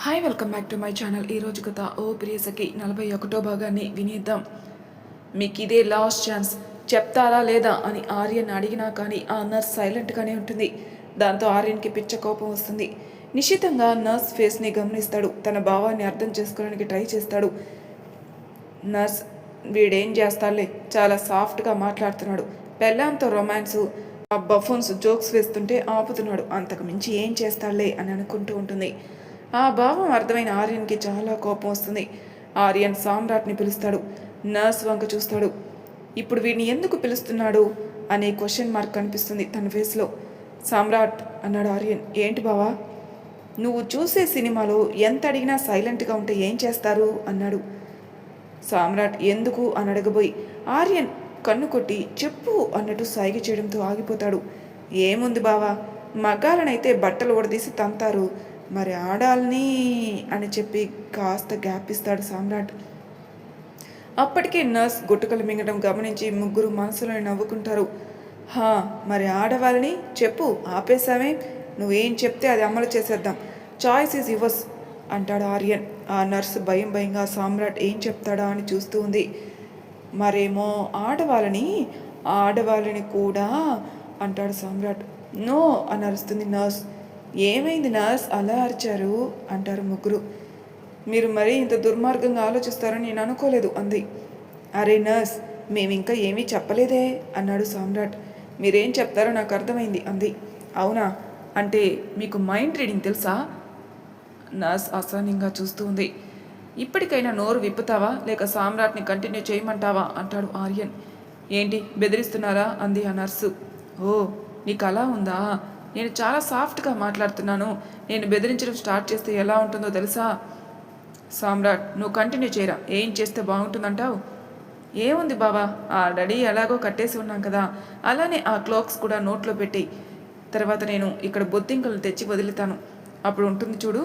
Hi welcome back to my channel. ఈరోజు కథ ఓ ప్రియసఖి 41వ భాగాన్ని వినేద్దాం. మీకు ఇదే లాస్ట్ ఛాన్స్, చెప్తారా లేదా అని ఆర్యన్ అడిగినా కానీ ఆ నర్స్ సైలెంట్గానే ఉంటుంది. దాంతో ఆర్యన్కి పిచ్చ కోపం వస్తుంది. నిశ్చితంగా నర్స్ ఫేస్ని గమనిస్తాడు. తన భావాన్ని అర్థం చేసుకోవడానికి ట్రై చేస్తాడు. నర్స్ వీడేం చేస్తాడులే, చాలా సాఫ్ట్గా మాట్లాడుతున్నాడు. పెళ్ళాంతో రొమాన్సు, ఆ బఫోన్స్ జోక్స్ వేస్తుంటే ఆపుతున్నాడు. అంతకు మించి ఏం చేస్తాడులే అని అనుకుంటూ ఉంటుంది. ఆ భావం అర్థమైన ఆర్యన్కి చాలా కోపం వస్తుంది. ఆర్యన్ సామ్రాట్ని పిలుస్తాడు. నర్స్ వంక చూస్తాడు. ఇప్పుడు వీడిని ఎందుకు పిలుస్తున్నాడు అనే క్వశ్చన్ మార్క్ కనిపిస్తుంది తన ఫేస్లో. సామ్రాట్ అన్నాడు ఆర్యన్. ఏంటి బావా, నువ్వు చూసే సినిమాలో ఎంత అడిగినా సైలెంట్గా ఉంటే ఏం చేస్తారు అన్నాడు. సామ్రాట్ ఎందుకు అని అడగబోయి ఆర్యన్ కన్ను కొట్టి చెప్పు అన్నట్టు సైగ చేయడంతో ఆగిపోతాడు. ఏముంది బావా, మగాలనైతే బట్టలు ఉడదీసి తంతారు, మరి ఆడాలని అని చెప్పి కాస్త గ్యాప్ ఇస్తాడు సామ్రాట్. అప్పటికే నర్స్ గుట్టుకలు మింగడం గమనించి ముగ్గురు మనసులోని నవ్వుకుంటారు. హా, మరి ఆడవాళ్ళని చెప్పు, ఆపేశామే, నువ్వేం చెప్తే అది అమలు చేసేద్దాం, చాయిస్ ఈజ్ యువర్స్ అంటాడు ఆర్యన్. ఆ నర్స్ భయం భయంగా సామ్రాట్ ఏం చెప్తాడా అని చూస్తూ ఉంది. మరేమో ఆడవాళ్ళని కూడా అంటాడు సామ్రాట్. నో అని అరుస్తుంది నర్స్. ఏమైంది నర్స్ అలా అరిచారు అంటారు ముగ్గురు. మీరు మరీ ఇంత దుర్మార్గంగా ఆలోచిస్తారని నేను అనుకోలేదు అంది. అరే నర్స్, మేమింకా ఏమీ చెప్పలేదే అన్నాడు సామ్రాట్. మీరేం చెప్తారో నాకు అర్థమైంది అంది. అవునా, అంటే మీకు మైండ్ రీడింగ్ తెలుసా? నర్స్ అసహ్యంగా చూస్తూ ఉంది. ఇప్పటికైనా నోరు విప్పుతావా లేక సామ్రాట్ని కంటిన్యూ చేయమంటావా అంటాడు ఆర్యన్. ఏంటి బెదిరిస్తున్నారా అంది ఆ నర్సు. ఓ, నీకు అలా ఉందా? నేను చాలా సాఫ్ట్గా మాట్లాడుతున్నాను. నేను బెదిరించడం స్టార్ట్ చేస్తే ఎలా ఉంటుందో తెలుసా? సామ్రాట్, నువ్వు కంటిన్యూ చేయరా, ఏం చేస్తే బాగుంటుందంటావు? ఏముంది బావా, ఆ డాడీ ఎలాగో కట్టేసి ఉన్నాం కదా, అలానే ఆ క్లాక్స్ కూడా నోట్లో పెట్టి తర్వాత నేను ఇక్కడ బొద్దింకలను తెచ్చి వదులుతాను. అప్పుడు ఉంటుంది చూడు,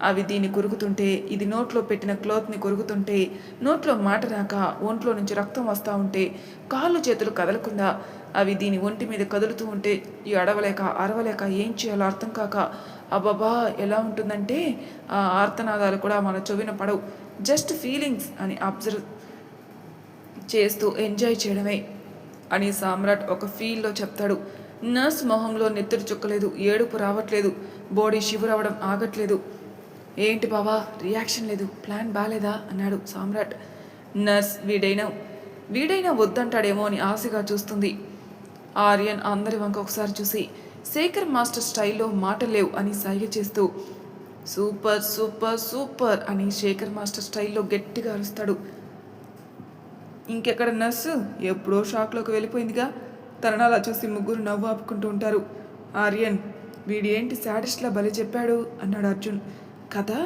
అవి దీన్ని కొరుకుతుంటే, ఇది నోట్లో పెట్టిన క్లాత్ని కొరుకుతుంటే, నోట్లో మాట రాక ఒంట్లో నుంచి రక్తం వస్తూ ఉంటే, కాళ్ళు చేతులు కదలకుండా అవి దీని ఒంటి మీద కదులుతూ ఉంటే, ఈ అడవలేక అరవలేక ఏం చేయాలో అర్థం కాక అబ్బాబా ఎలా ఉంటుందంటే ఆ ఆర్తనాదాలు కూడా మన చెవిన పడవు. జస్ట్ ఫీలింగ్స్ అని అబ్జర్వ్ చేస్తూ ఎంజాయ్ చేయడమే అని సామ్రాట్ ఒక ఫీల్లో చెప్తాడు. నర్స్ మొహంలో నెత్తురు చుక్కలేదు, ఏడుపు రావట్లేదు, బాడీ షివర్ అవ్వడం ఆగట్లేదు. ఏంటి బావా, రియాక్షన్ లేదు, ప్లాన్ బాలేదా అన్నాడు సామ్రాట్. నర్స్ వీడైనా వద్దంటాడేమో అని ఆశగా చూస్తుంది. ఆర్యన్ అందరి వంక ఒకసారి చూసి శేఖర్ మాస్టర్ స్టైల్లో మాటలు లేవు అని సైగ చేస్తూ సూపర్ సూపర్ సూపర్ అని శేఖర్ మాస్టర్ స్టైల్లో గట్టిగా అరుస్తాడు. ఇంకెక్కడ నర్సు ఎప్పుడో షాక్లోకి వెళ్ళిపోయిందిగా. తనను అలా చూసి ముగ్గురు నవ్వు ఆపుకుంటూ ఉంటారు. ఆర్యన్, వీడి ఏంటి శాడిస్ట్లా బలి చెప్పాడు అన్నాడు అర్జున్. కదా,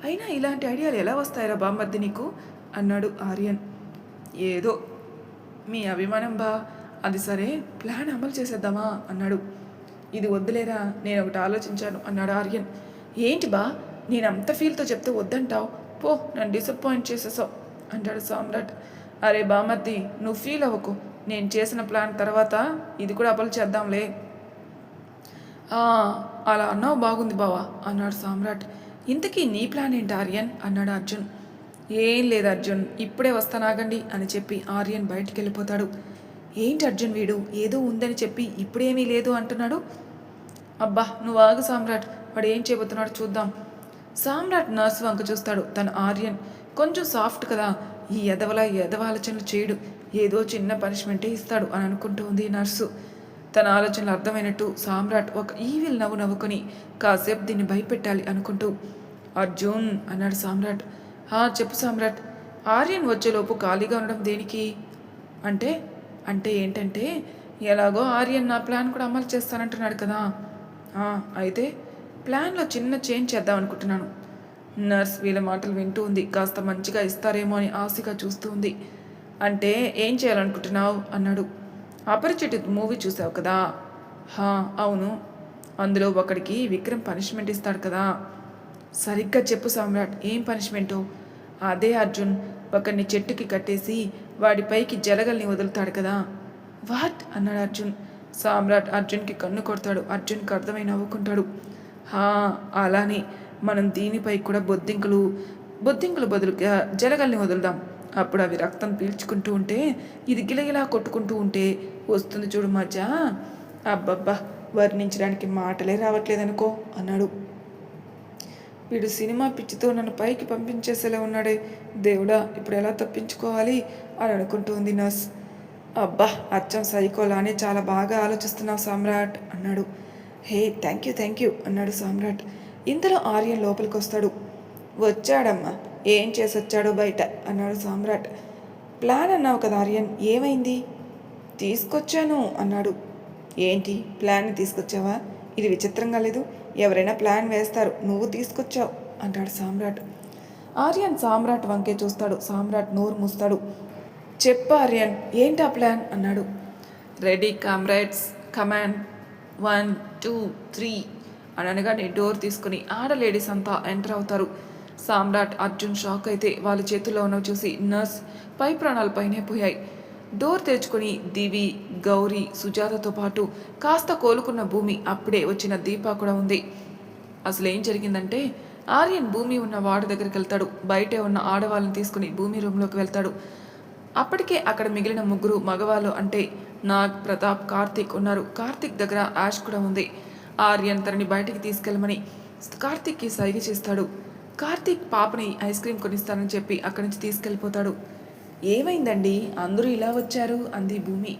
అయినా ఇలాంటి ఐడియాలు ఎలా వస్తాయరా బామ్మర్ది నీకు అన్నాడు ఆర్యన్. ఏదో మీ అభిమానం బా, అది సరే, ప్లాన్ అమలు చేసేద్దామా అన్నాడు. ఇది వద్దులేరా, నేను ఒకటి ఆలోచించాను అన్నాడు ఆర్యన్. ఏంటి బా, నేను అంత ఫీల్తో చెప్తే వద్దంటావు, పో, నన్ను డిసప్పాయింట్ చేసేసావు అంటాడు సామ్రాట్. అరే బామర్ది, నువ్వు ఫీల్ అవ్వకు, నేను చేసిన ప్లాన్ తర్వాత ఇది కూడా అమలు చేద్దాంలే. అలా అన్నావు, బాగుంది బావా అన్నాడు సామ్రాట్. ఇంతకీ నీ ప్లాన్ ఏంటి ఆర్యన్ అన్నాడు అర్జున్. ఏం లేదు అర్జున్, ఇప్పుడే వస్తానాగండి అని చెప్పి ఆర్యన్ బయటికి వెళ్ళిపోతాడు. ఏంటి అర్జున్, వీడు ఏదో ఉందని చెప్పి ఇప్పుడేమీ లేదు అంటున్నాడు. అబ్బా నువ్వు ఆగు సామ్రాట్, వాడు ఏం చేయబోతున్నాడు చూద్దాం. సామ్రాట్ నర్స్ వంక చూస్తాడు. తన ఆర్యన్ కొంచెం సాఫ్ట్ కదా, ఈ ఎదవ ఆలోచనలు చేయడు, ఏదో చిన్న పనిష్మెంటే ఇస్తాడు అని అనుకుంటూ ఉంది నర్సు. తన ఆలోచనలు అర్థమైనట్టు సామ్రాట్ ఒక ఈవిల్ నవ్వుకొని కాసేపు దీన్ని భయపెట్టాలి అనుకుంటూ అర్జున్ అన్నాడు సామ్రాట్. చెప్పు సామ్రాట్. ఆర్యన్ వచ్చేలోపు ఖాళీగా ఉండడం దేనికి అంటే అంటే ఏంటంటే, ఎలాగో ఆర్యన్ నా ప్లాన్ కూడా అమలు చేస్తానంటున్నాడు కదా. అయితే ప్లాన్లో చిన్న చేంజ్ చేద్దాం అనుకుంటున్నాను. నర్స్ వీళ్ళ మాటలు వింటూ ఉంది. కాస్త మంచిగా ఇస్తారేమో అని ఆశగా చూస్తూ ఉంది. అంటే ఏం చేయాలనుకుంటున్నావు అన్నాడు. అపరిచిత మూవీ చూసావు కదా? అవును. అందులో ఒకడికి విక్రమ్ పనిష్మెంట్ ఇస్తాడు కదా. సరిగ్గా చెప్పు సామ్రాట్, ఏం పనిష్మెంటో? అదే అర్జున్ ఒకడిని చెట్టుకి కట్టేసి వాడిపైకి జలగల్ని వదులుతాడు కదా. వాట్ అన్నాడు అర్జున్. సామ్రాట్ అర్జున్కి కన్ను కొడతాడు. అర్జున్కి అర్థమై నవ్వుకుంటాడు. అలానే మనం దీనిపై కూడా బొద్దింకలు బదులుగా జలగల్ని వదులుదాం. అప్పుడు అవి రక్తం పీల్చుకుంటూ ఉంటే ఇది గిలగిలా కొట్టుకుంటూ ఉంటే వస్తుంది చూడు మజా. అబ్బబ్బా, వర్ణించడానికి మాటలే రావట్లేదనుకో అన్నాడు. వీడు సినిమా పిచ్చితో నన్ను పైకి పంపించేసేలా ఉన్నాడే, దేవుడా ఇప్పుడు ఎలా తప్పించుకోవాలి అని అనుకుంటూ ఉంది నర్స్. అబ్బా, అచ్చం సైకోలానే చాలా బాగా ఆలోచిస్తున్నావు సామ్రాట్ అన్నాడు. హే థ్యాంక్ యూ అన్నాడు సామ్రాట్. ఇంతలో ఆర్యన్ లోపలికి వస్తాడు. వచ్చాడమ్మా, ఏం చేసి వచ్చాడో బయట అన్నాడు సామ్రాట్. ప్లాన్ అన్నావు కదా ఆర్యన్, ఏమైంది? తీసుకొచ్చాను అన్నాడు. ఏంటి ప్లాన్ని తీసుకొచ్చావా? ఇది విచిత్రంగా లేదు, ఎవరైనా ప్లాన్ వేస్తారు, నువ్వు తీసుకొచ్చావు అంటాడు సామ్రాట్. ఆర్యన్ సామ్రాట్ వంకే చూస్తాడు. సామ్రాట్ నోరు మూస్తాడు. చెప్పు ఆర్యన్, ఏంటా ప్లాన్ అన్నాడు. రెడీ కామ్రేడ్స్, కమాండ్ 1 2 3 అని అనగానే డోర్ తీసుకుని ఆడ లేడీస్ అంతా ఎంటర్ అవుతారు. సామ్రాట్ అర్జున్ షాక్ అయితే వాళ్ళ చేతుల్లో ఉన్నవి చూసి నర్స్ పై ప్రాణాలపైనే పోయాయి. డోర్ తెరుచుకొని దివి, గౌరీ, సుజాతతో పాటు కాస్త కోలుకున్న భూమి, అప్పుడే వచ్చిన దీప కూడా ఉంది. అసలు ఏం జరిగిందంటే ఆర్యన్ భూమి ఉన్న వార్డు దగ్గరికి వెళ్తాడు. బయటే ఉన్న ఆడవాళ్ళని తీసుకుని భూమి రూమ్లోకి వెళ్తాడు. అప్పటికే అక్కడ మిగిలిన ముగ్గురు మగవాళ్ళు అంటే నాగ్, ప్రతాప్, కార్తీక్ ఉన్నారు. కార్తీక్ దగ్గర యాష్ కూడా ఉంది. ఆర్యన్ తనని బయటికి తీసుకెళ్ళమని కార్తీక్కి సైగ చేస్తాడు. కార్తీక్ పాపని ఐస్ క్రీమ్ కొనిస్తానని చెప్పి అక్కడి నుంచి తీసుకెళ్ళిపోతాడు. ఏమైందండి, అందరూ ఇలా వచ్చారు అంది భూమి.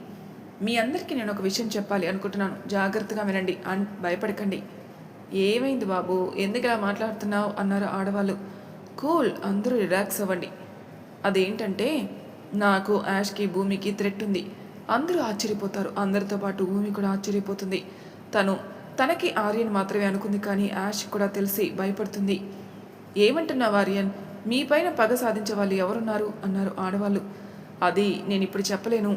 మీ అందరికీ నేను ఒక విషయం చెప్పాలి అనుకుంటున్నాను, జాగ్రత్తగా వినండి అండ్ భయపడకండి. ఏమైంది బాబు, ఎందుకు ఇలా మాట్లాడుతున్నావు అన్నారు ఆడవాళ్ళు. కూల్, అందరూ రిలాక్స్ అవ్వండి. అదేంటంటే నాకు, యాష్కి, భూమికి థ్రెట్ ఉంది. అందరూ ఆశ్చర్యపోతారు. అందరితో పాటు భూమి కూడా ఆశ్చర్యపోతుంది. తనకి ఆర్యన్ మాత్రమే అనుకుంది, కానీ యాష్ కూడా తెలిసి భయపడుతుంది. ఏమంటున్నావు ఆర్యన్, మీ పైన పగ సాధించే వాళ్ళు ఎవరున్నారు అన్నారు ఆడవాళ్ళు. అది నేను ఇప్పుడు చెప్పలేను.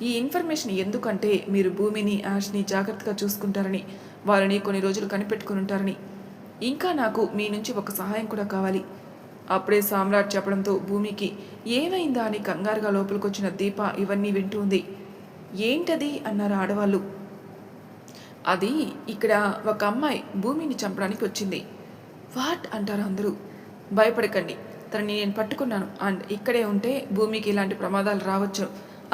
ఈ ఇన్ఫర్మేషన్ ఎందుకంటే మీరు భూమిని, యాష్ని జాగ్రత్తగా చూసుకుంటారని, వాళ్ళని కొన్ని రోజులు కనిపెట్టుకుని ఉంటారని. ఇంకా నాకు మీ నుంచి ఒక సహాయం కూడా కావాలి. అప్పుడే సామ్రాట్ చెప్పడంతో భూమికి ఏమైందా అని కంగారుగా లోపలికొచ్చిన దీప ఇవన్నీ వింటూ ఉంది. ఏంటది అన్నారు ఆడవాళ్ళు. అది ఇక్కడ ఒక అమ్మాయి భూమిని చంపడానికి వచ్చింది. వాట్ అంటారు అందరూ. భయపడకండి, తనని నేను పట్టుకున్నాను అండ్ ఇక్కడే ఉంటే భూమికి ఇలాంటి ప్రమాదాలు రావచ్చు,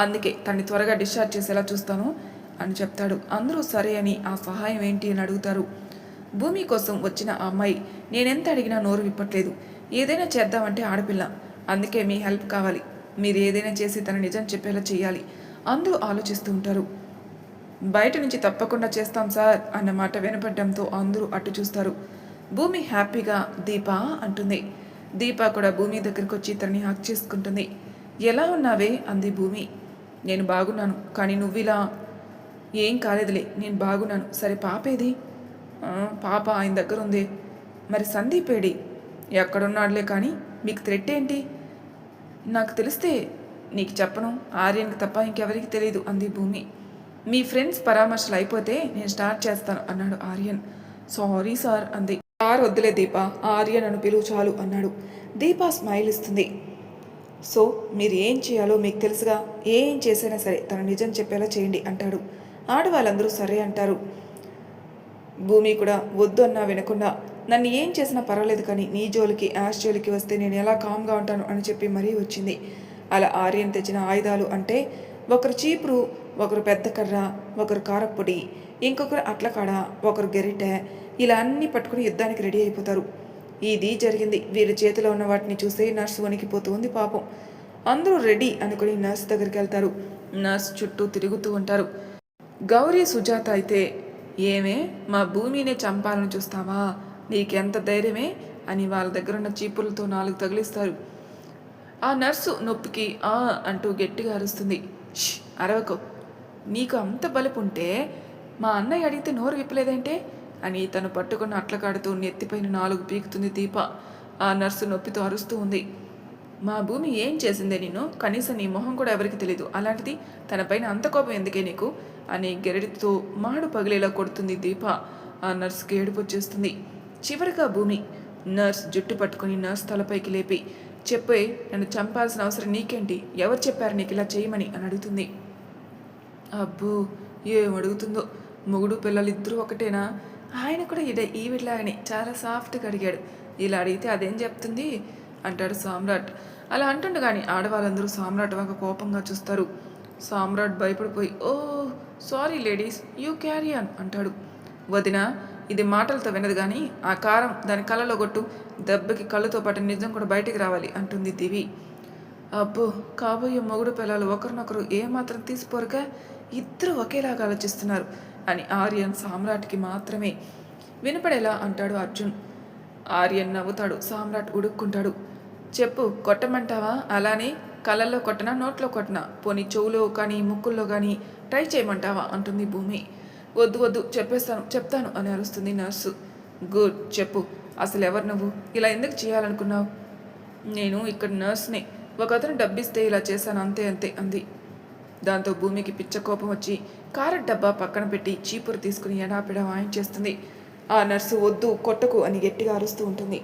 అందుకే తనని త్వరగా డిశ్చార్జ్ చేసేలా చూస్తాను అని చెప్తాడు. అందరూ సరే అని ఆ సహాయం ఏంటి అని అడుగుతారు. భూమి కోసం వచ్చిన ఆ అమ్మాయి నేనెంత అడిగినా నోరు విప్పట్లేదు. ఏదైనా చేద్దామంటే ఆడపిల్ల, అందుకే మీ హెల్ప్ కావాలి. మీరు ఏదైనా చేసి తన నిజం చెప్పేలా చేయాలి. అందరూ ఆలోచిస్తూ ఉంటారు. బయట నుంచి తప్పకుండా చేస్తాం సార్ అన్నమాట వినపడడంతో అందరూ అటు చూస్తారు. భూమి హ్యాపీగా దీప అంటుంది. దీప కూడా భూమి దగ్గరికి వచ్చి తనని హక్ చేసుకుంటుంది. ఎలా ఉన్నావే అంది భూమి. నేను బాగున్నాను, కానీ నువ్విలా. ఏం కాలేదులే, నేను బాగున్నాను. సరే పాపేది? పాప ఆయన దగ్గర ఉంది. మరి సందీప్ ఏడి? ఎక్కడున్నాడులే, కానీ మీకు థ్రెట్ ఏంటి? నాకు తెలిస్తే నీకు చెప్పను, ఆర్యన్కి తప్ప ఇంకెవరికి తెలియదు అంది భూమి. మీ ఫ్రెండ్స్ పరామర్శలు అయిపోతే నేను స్టార్ట్ చేస్తాను అన్నాడు ఆర్యన్. సారీ సార్ అంది. సార్ వద్దులే దీప, ఆర్యన్ నన్ను పిలువు చాలు అన్నాడు. దీప స్మైల్ ఇస్తుంది. సో మీరు ఏం చేయాలో మీకు తెలుసుగా, ఏం చేసైనా సరే తన నిజం చెప్పేలా చేయండి అంటాడు. ఆడవాళ్ళందరూ సరే అంటారు. భూమి కూడా వద్దు అన్నా వినకుండా నన్ను ఏం చేసినా పర్వాలేదు, కానీ నీ జోలికి, యాష్ జోలికి వస్తే నేను ఎలా కామ్గా ఉంటాను అని చెప్పి మరీ వచ్చింది. అలా ఆర్యన్ తెచ్చిన ఆయుధాలు అంటే ఒకరు చీపురు, ఒకరు పెద్ద కర్ర, ఒకరు కారప్పొడి, ఇంకొకరు అట్లకాడ, ఒకరు గెరిటె, ఇలా అన్నీ పట్టుకుని యుద్ధానికి రెడీ అయిపోతారు. ఇది జరిగింది. వీరి చేతిలో ఉన్న వాటిని చూసి నర్సు వణికిపోతూ ఉంది పాపం. అందరూ రెడీ అనుకుని నర్స్ దగ్గరికి వెళ్తారు. నర్స్ చుట్టూ తిరుగుతూ ఉంటారు. గౌరీ, సుజాత అయితే ఏమే మా భూమినే చంపాలని చూస్తావా, నీకెంత ధైర్యమే అని వాళ్ళ దగ్గరున్న చీపులతో 4 తగిలిస్తారు. ఆ నర్సు నొప్పికి అంటూ గట్టిగా అరుస్తుంది. అరవకో, నీకు అంత బలుపుంటే మా అన్నయ్య అడిగితే నోరు విప్పలేదంటే అని తను పట్టుకున్న అట్లకాడుతూ నెత్తిపైన 4 పీకుతుంది దీప. ఆ నర్సు నొప్పితో అరుస్తూ ఉంది. మా భూమి ఏం చేసిందే నిన్ను, కనీసం నీ మొహం కూడా ఎవరికి తెలీదు, అలాంటిది తనపైన అంత కోపం ఎందుకే నీకు అని గెరడితో మాడు పగిలేలా కొడుతుంది దీప. ఆ నర్సుకి ఏడుపు వచ్చేస్తుంది. చివరిగా భూమి నర్స్ జుట్టు పట్టుకుని నర్స్ తలపైకి లేపి, చెప్పే నన్ను చంపాల్సిన అవసరం నీకేంటి, ఎవరు చెప్పారు నీకు ఇలా చేయమని అని అడుగుతుంది. అబ్బో ఏం అడుగుతుందో, మొగుడు పిల్లలు ఇద్దరూ ఒకటేనా, ఆయన కూడా ఈవిడలాగని చాలా సాఫ్ట్గా అడిగాడు. ఇలా అడిగితే అదేం చెప్తుంది అంటాడు సామ్రాట్. అలా అంటుండు కానీ ఆడవాళ్ళందరూ సామ్రాట్ వంక కోపంగా చూస్తారు. సామ్రాట్ భయపడిపోయి oh sorry ladies you carry on అంటాడు. వదిన ఇది మాటలతో వినదు కానీ ఆ కారం దాని కళ్ళలో కొట్టు, దెబ్బకి కళ్ళతో పాటు నిజం కూడా బయటికి రావాలి అంటుంది దివి. అబ్బో కాబోయే మొగుడు పిల్లలు ఒకరినొకరు ఏమాత్రం తీసిపోరుగా ఇద్దరు ఒకేలాగా ఆలోచిస్తున్నారు అని ఆర్యన్ సామ్రాట్కి మాత్రమే వినపడేలా అంటాడు అర్జున్. ఆర్యన్ నవ్వుతాడు. సామ్రాట్ ఉడుక్కుంటాడు. చెప్పు కొట్టమంటావా, అలానే కళ్ళల్లో కొట్టనా నోట్లో కొట్టనా, పోనీ చెవులో కానీ ముక్కుల్లో కానీ ట్రై చేయమంటావా అంటుంది భూమి. వద్దు వద్దు చెప్తాను అని అరుస్తుంది నర్సు. గుడ్ చెప్పు, అసలు ఎవరు నువ్వు, ఇలా ఎందుకు చేయాలనుకున్నావు? నేను ఇక్కడ నర్స్ని, ఒక అతను డబ్బిస్తే ఇలా చేశాను అంతే అంతే అంది. దాంతో భూమికి పిచ్చ కోపం వచ్చి కారెట్ డబ్బా పక్కన పెట్టి చీపురు తీసుకుని ఎడాపిడ వాయించేస్తుంది. ఆ నర్సు వద్దు కొట్టకు అని గట్టిగా అరుస్తూ ఉంటుంది.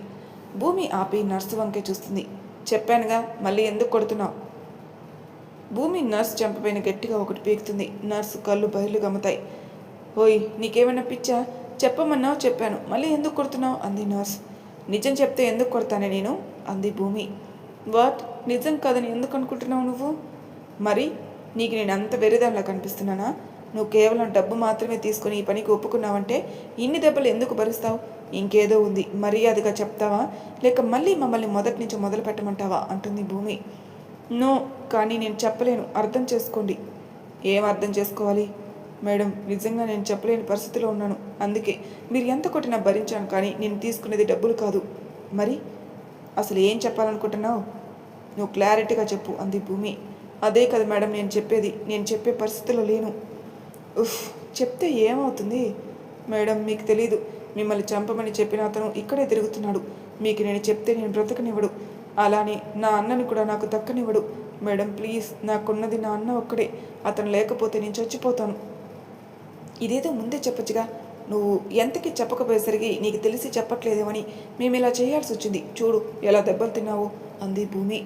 భూమి ఆపి నర్సు వంకే చూస్తుంది. చెప్పానుగా మళ్ళీ ఎందుకు కొడుతున్నావు? భూమి నర్సు చెంపపైన గట్టిగా ఒకటి పీకుతుంది. నర్సు కళ్ళు బయలు గమ్ముతాయి. ఓయ్ నీకేమైనా పిచ్చా, చెప్పమన్నావు చెప్పాను, మళ్ళీ ఎందుకు కొడుతున్నావు అంది నర్స్. నిజం చెప్తే ఎందుకు కొడతానే నేను అంది భూమి. వాట్, నిజం కాదని ఎందుకు అనుకుంటున్నావు నువ్వు? మరి నీకు నేను అంత వెరిదాంలా కనిపిస్తున్నానా? నువ్వు కేవలం డబ్బు మాత్రమే తీసుకుని ఈ పనికి ఒప్పుకున్నావంటే ఇన్ని దెబ్బలు ఎందుకు భరిస్తావు? ఇంకేదో ఉంది, మర్యాదగా చెప్తావా లేక మళ్ళీ మమ్మల్ని మొదటి నుంచి మొదలు పెట్టమంటావా అంటుంది భూమి. నో, కానీ నేను చెప్పలేను, అర్థం చేసుకోండి. ఏం అర్థం చేసుకోవాలి? మేడం నిజంగా నేను చెప్పలేని పరిస్థితిలో ఉన్నాను, అందుకే మీరు ఎంత కొట్టినా భరించాను, కానీ నేను తీసుకునేది డబ్బులు కాదు. మరి అసలు ఏం చెప్పాలనుకుంటున్నావు? నువ్వు క్లారిటీగా చెప్పు అంది భూమి. అదే కదా మేడం నేను చెప్పేది, నేను చెప్పే పరిస్థితిలో లేను. ఉఫ్, చెప్తే ఏమవుతుంది మేడం? మీకు తెలీదు, మిమ్మల్ని చంపమని చెప్పిన అతను ఇక్కడే తిరుగుతున్నాడు. మీకు నేను చెప్తే నేను బ్రతకనివ్వడు, అలానే నా అన్నని కూడా నాకు దక్కనివ్వడు. మేడం ప్లీజ్, నాకున్నది నా అన్న ఒక్కడే, అతను లేకపోతే నేను చచ్చిపోతాను. ఇదేదో ముందే చెప్పచ్చుగా, నువ్వు ఎంతకి చెప్పకపోయేసరికి నీకు తెలిసి చెప్పట్లేదేమని మేము ఇలా చేయాల్సి వచ్చింది. చూడు ఎలా దెబ్బలు తిన్నావో అంది భూమి.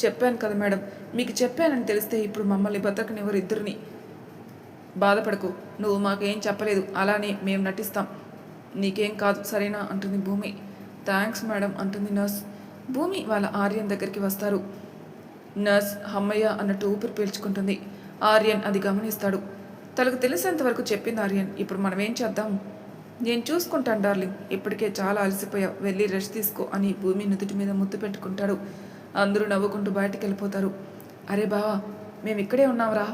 చెప్పాను కదా మేడం, మీకు చెప్పానని తెలిస్తే ఇప్పుడు మమ్మల్ని బతకనివ్వరు ఇద్దరిని. బాధపడకు, నువ్వు మాకేం చెప్పలేదు, అలానే మేము నటిస్తాం, నీకేం కాదు సరేనా అంటుంది భూమి. థ్యాంక్స్ మేడం అంటుంది నర్స్. భూమి వాళ్ళ ఆర్యన్ దగ్గరికి వస్తారు. నర్స్ అమ్మయ్య అన్నట్టు ఊపిరి పీల్చుకుంటుంది. ఆర్యన్ అది గమనిస్తాడు. తనకు తెలిసేంతవరకు చెప్పింది ఆర్యన్. ఇప్పుడు మనం ఏం చేద్దాం? నేను చూసుకుంటాను డార్లింగ్, ఇప్పటికే చాలా అలసిపోయావు, వెళ్ళి రెస్ట్ తీసుకో అని భూమి నుదుటి మీద ముద్దు పెట్టుకుంటాడు. అందరూ నవ్వుకుంటూ బయటికి వెళ్ళిపోతారు. అరే బావా, మేము ఇక్కడే ఉన్నాంరా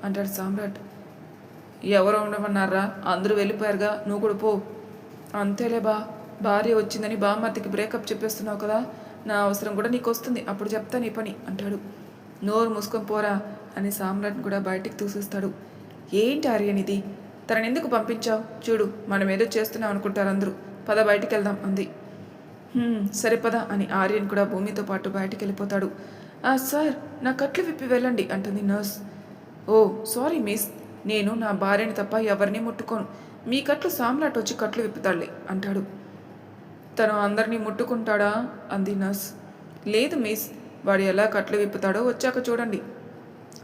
అంటాడు సామ్రాట్. ఎవరు ఉండమన్నారా, అందరూ వెళ్ళిపోయారుగా, నువ్వు కూడా పో. అంతేలే బా, భార్య వచ్చిందని బామ్మర్తికి బ్రేకప్ చెప్పేస్తున్నావు కదా, నా అవసరం కూడా నీకు వస్తుంది, అప్పుడు చెప్తాను ఈ పని అంటాడు. నోరు మూసుకొని పోరా అని సామ్రాట్ కూడా బయటికి తూసిస్తాడు. ఏంటి ఆర్యన్ ఇది, తనని ఎందుకు పంపించావు? చూడు మనం ఏదో చేస్తున్నాం అనుకుంటారు అందరూ, పద బయటికి వెళ్దాం అంది. సరే పద అని ఆర్యన్ కూడా భూమితో పాటు బయటికి వెళ్ళిపోతాడు. సార్ నా కట్లు విప్పి వెళ్ళండి అంటుంది నర్స్. ఓ సారీ మిస్, నేను నా భార్యని తప్ప ఎవరిని ముట్టుకోను, మీ కట్లు సామ్రాట్ వచ్చి కట్లు విప్పుతాడులే అంటాడు. తను అందరినీ ముట్టుకుంటాడా అంది నర్స్. లేదు మిస్, వాడు ఎలా కట్లు విప్పుతాడో వచ్చాక చూడండి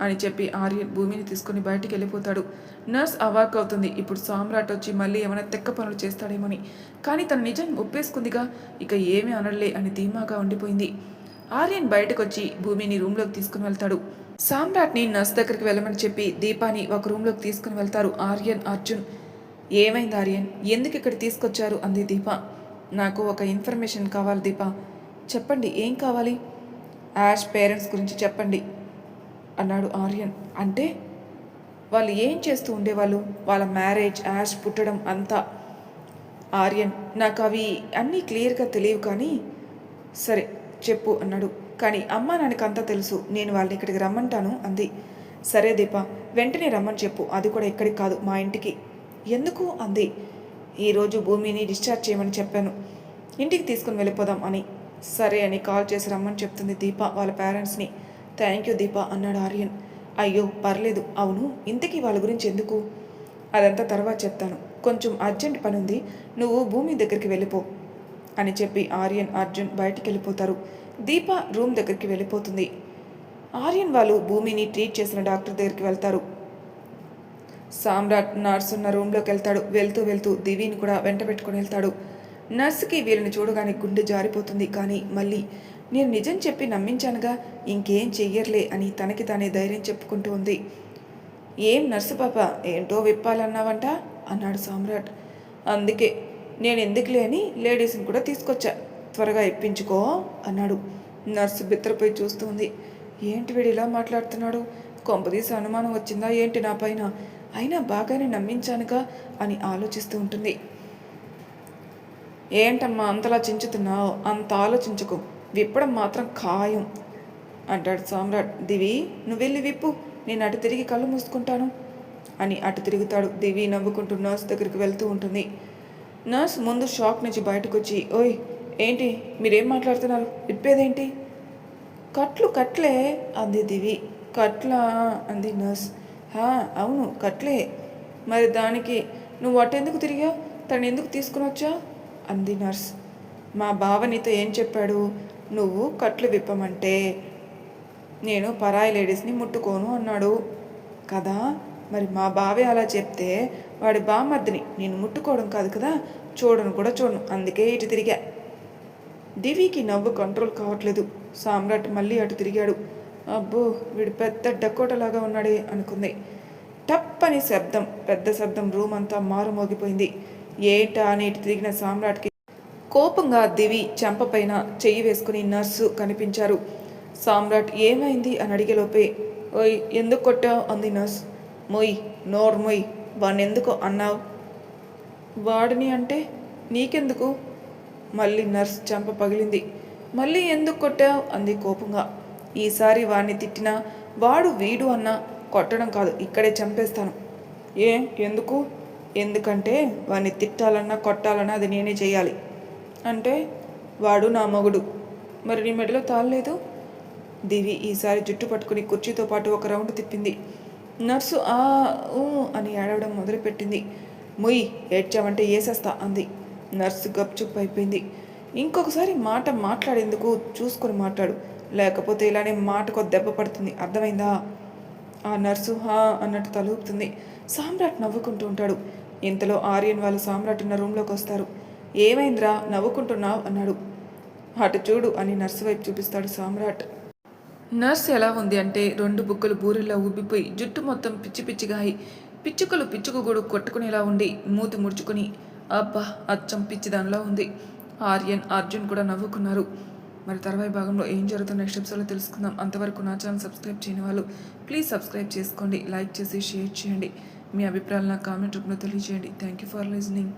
అని చెప్పి ఆర్యన్ భూమిని తీసుకుని బయటికి వెళ్ళిపోతాడు. నర్స్ అవాక్ అవుతుంది. ఇప్పుడు సామ్రాట్ వచ్చి మళ్ళీ ఏమైనా తెక్క పనులు చేస్తాడేమోని, కానీ తన నిజం ఒప్పేసుకుందిగా, ఇక ఏమీ అనలే అని ధీమాగా ఉండిపోయింది. ఆర్యన్ బయటకు వచ్చి భూమిని రూమ్లోకి తీసుకుని వెళ్తాడు. సామ్రాట్ని నర్స్ దగ్గరికి వెళ్ళమని చెప్పి దీపాని ఒక రూమ్లోకి తీసుకుని వెళ్తారు ఆర్యన్ అర్జున్. ఏమైంది ఆర్యన్, ఎందుకు ఇక్కడ తీసుకొచ్చారు అంది దీప. నాకు ఒక ఇన్ఫర్మేషన్ కావాలి దీప. చెప్పండి ఏం కావాలి? యాష్ పేరెంట్స్ గురించి చెప్పండి అన్నాడు ఆర్యన్. అంటే వాళ్ళు ఏం చేస్తూ ఉండేవాళ్ళు? వాళ్ళ మ్యారేజ్, యాష్ పుట్టడం అంతా. ఆర్యన్ నాకు అవి అన్నీ క్లియర్గా తెలియవు కానీ సరే చెప్పు అన్నాడు. కానీ అమ్మా నాన్నకి అంతా తెలుసు, నేను వాళ్ళని ఇక్కడికి రమ్మంటాను అంది. సరే దీప, వెంటనే రమ్మని చెప్పు, అది కూడా ఇక్కడికి కాదు మా ఇంటికి. ఎందుకు అంది. ఈరోజు భూమిని డిశ్చార్జ్ చేయమని చెప్పాను, ఇంటికి తీసుకుని వెళ్ళిపోదాం అని. సరే అని కాల్ చేసి రమ్మని చెప్తుంది దీప వాళ్ళ పేరెంట్స్ని. థ్యాంక్ యూ దీప అన్నాడు ఆర్యన్. అయ్యో పర్లేదు, అవును ఇంతకీ వాళ్ళ గురించి ఎందుకు? అదంతా తర్వాత చెప్తాను, కొంచెం అర్జెంట్ పని ఉంది, నువ్వు భూమి దగ్గరికి వెళ్ళిపో అని చెప్పి ఆర్యన్ అర్జున్ బయటికి వెళ్ళిపోతారు. దీప రూమ్ దగ్గరికి వెళ్ళిపోతుంది. ఆర్యన్ వాళ్ళు భూమిని ట్రీట్ చేసిన డాక్టర్ దగ్గరికి వెళ్తారు. సామ్రాట్ నర్స్ ఉన్న రూమ్లోకి వెళ్తాడు. వెళ్తూ వెళ్తూ దివిని కూడా వెంట పెట్టుకుని వెళ్తాడు. నర్సుకి వీళ్ళని చూడగానే గుండె జారిపోతుంది. కానీ మళ్ళీ నేను నిజం చెప్పి నమ్మించానుగా, ఇంకేం చెయ్యర్లే అని తనకి తానే ధైర్యం చెప్పుకుంటూ ఉంది. ఏం నర్సు పాప, ఏంటో విప్పాలన్నావంట అన్నాడు సామ్రాట్. అందుకే నేను ఎందుకులే అని లేడీస్ని కూడా తీసుకొచ్చా, త్వరగా ఇప్పించుకో అన్నాడు. నర్సు బిత్తరపోయి చూస్తుంది. ఏంటి వీడు ఇలా మాట్లాడుతున్నాడు, కొంపదీసి అనుమానం వచ్చిందా ఏంటి నా పైన, అయినా బాగానే నమ్మించానుగా అని ఆలోచిస్తూ ఉంటుంది. ఏంటమ్మా అంతలా చించుతున్నావు, అంత ఆలోచించుకో, విప్పడం మాత్రం ఖాయం అంటాడు సామ్రాట్. దివి నువ్వు వెళ్ళి విప్పు, నేను అటు తిరిగి కళ్ళు మూసుకుంటాను అని అటు తిరుగుతాడు. దివి నవ్వుకుంటూ నర్స్ దగ్గరికి వెళ్తూ ఉంటుంది. నర్స్ ముందు షాక్ నుంచి బయటకు వచ్చి, ఓయ్ ఏంటి మీరేం మాట్లాడుతున్నారు, విప్పేదేంటి? కట్లే అంది దివి. కట్లా అంది నర్స్. అవును కట్లే, మరి దానికి నువ్వు అటెందుకు తిరిగావు, తను ఎందుకు తీసుకుని వచ్చా అంది నర్స్. మా బావ నీతో ఏం చెప్పాడు, నువ్వు కట్లు విప్పమంటే నేను పరాయి లేడీస్ని ముట్టుకోను అన్నాడు కదా. మరి మా బావే అలా చెప్తే వాడి బామర్దిని నేను ముట్టుకోవడం కాదు కదా, చూడను కూడా చూడను, అందుకే ఇటు తిరిగా. దివికి నవ్వు కంట్రోల్ కావట్లేదు. సామ్రాట్ మళ్ళీ అటు తిరిగాడు. అబ్బో వీడు పెద్ద డకోటలాగా ఉన్నాడే అనుకుంది. టప్ అని శబ్దం, పెద్ద శబ్దం, రూమ్ అంతా మారుమోగిపోయింది. ఏటా అని ఇటు తిరిగిన సామ్రాట్కి కోపంగా దివి చెంపపైన చెయ్యి వేసుకుని నర్సు కనిపించారు. సామ్రాట్ ఏమైంది అని అడిగేలోపే, ఓయ్ ఎందుకు కొట్టావు అంది నర్స్. మొయ్ నోర్ మొయ్, వాడిని ఎందుకు అన్నావు? వాడిని అంటే నీకెందుకు? మళ్ళీ నర్స్ చెంప పగిలింది. మళ్ళీ ఎందుకు కొట్టావు అంది కోపంగా. ఈసారి వాడిని తిట్టినా వాడు వీడు అన్నా కొట్టడం కాదు, ఇక్కడే చంపేస్తాను. ఎందుకు? ఎందుకంటే వాడిని తిట్టాలన్నా కొట్టాలన్నా అది నేనే చేయాలి. అంటే వాడు నా మొగుడు, మరి నీ మెడలో తాళలేదు? దివి ఈసారి జుట్టు పట్టుకుని కుర్చీతో పాటు ఒక రౌండ్ తిప్పింది. నర్సు ఊ అని ఏడవడం మొదలుపెట్టింది. ముయ్ ఏడ్చావంటే వేసేస్తా అంది. నర్సు గప్చుప్ అయిపోయింది. ఇంకొకసారి మాట మాట్లాడేందుకు చూసుకొని మాట్లాడు, లేకపోతే ఇలానే మాటకు దెబ్బ పడుతుంది, అర్థమైందా? ఆ నర్సు అన్నట్టు తలూపుతుంది. సామ్రాట్ నవ్వుకుంటూ ఉంటాడు. ఇంతలో ఆర్యన్ వాళ్ళు సామ్రాట్ ఉన్న రూమ్లోకి వస్తారు. ఏమైందిరా నవ్వుకుంటున్నావు అన్నాడు. అటు చూడు అని నర్సు వైపు చూపిస్తాడు సామ్రాట్. నర్స్ ఎలా ఉంది అంటే 2 బుగ్గలు బూరెల్లా ఉబ్బిపోయి, జుట్టు మొత్తం పిచ్చి పిచ్చిగా అయి, పిచ్చుకలు పిచ్చుకగూడు కొట్టుకునేలా ఉండి, మూతి ముడుచుకుని, అబ్బా అచ్చం పిచ్చిదానిలా ఉంది. ఆర్యన్ అర్జున్ కూడా నవ్వుకున్నారు. మరి తర్వాయి భాగంలో ఏం జరుగుతుందో నెక్స్ట్ ఎపిసోడ్లో తెలుసుకుందాం. అంతవరకు నా ఛానల్ సబ్స్క్రైబ్ చేయని వాళ్ళు ప్లీజ్ సబ్స్క్రైబ్ చేసుకోండి, లైక్ చేసి షేర్ చేయండి, మీ అభిప్రాయాలు నా కామెంట్ రూపంలో తెలియజేయండి. Thank you for listening.